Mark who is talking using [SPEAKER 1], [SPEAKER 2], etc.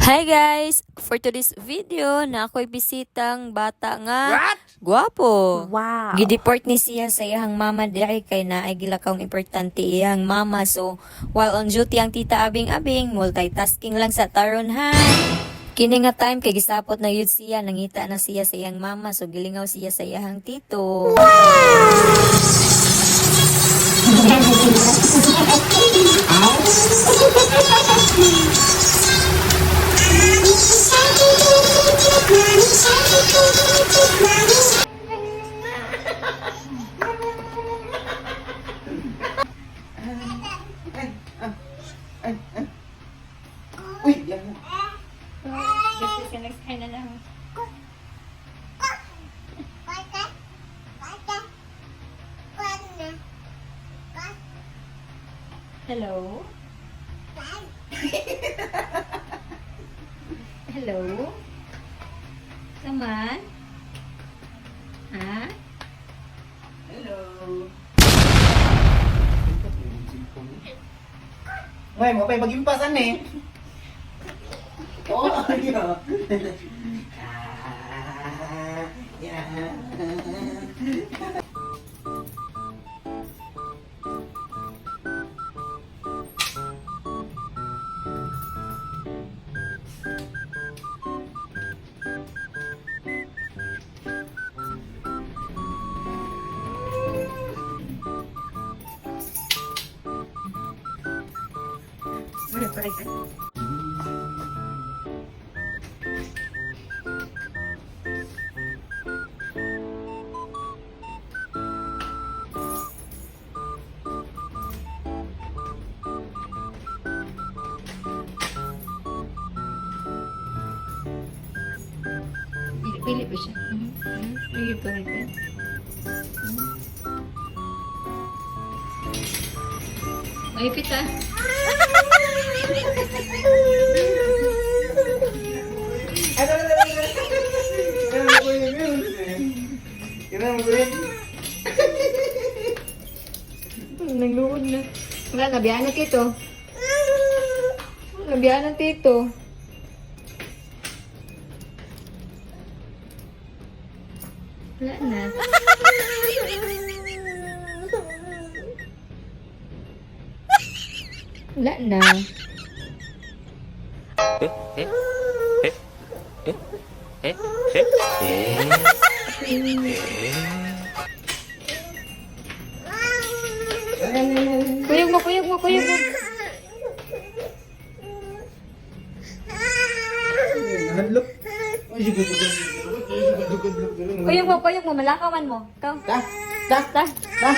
[SPEAKER 1] Hi guys! For today's video, na ako'y bisitang bata nga
[SPEAKER 2] What?
[SPEAKER 1] gwapo.
[SPEAKER 3] Wow.
[SPEAKER 1] Gideport ni siya sa iyang mama diri kay na ay gilakaw importante iyang mama. So, while on duty ang tita abing-abing, multitasking lang sa taron ha. Kini nga time kay gisapot na yun siya, nangita na siya sa iyang mama. So, gilingaw siya sa iyang tito.
[SPEAKER 2] Uy, yan mo.
[SPEAKER 1] Next time na lang. Hello? Hello? Come on? Ha?
[SPEAKER 2] Hello. Ngay, mo pa pagimpasan eh. Oh, ayo. Ya.
[SPEAKER 1] Boleh pergi. Pilih bisa. Pilih pilih. Ayo kita. Nagluhod na. Wala, nabiyahan na tito. Nabiyahan na tito. Wala na. Wala na. Kuyog mo, kuyog mo, kuyog mo.
[SPEAKER 2] Hadlok.
[SPEAKER 1] Kuyog mo, malakawan mo. Ikaw.
[SPEAKER 2] Ta, ta, ta, ta.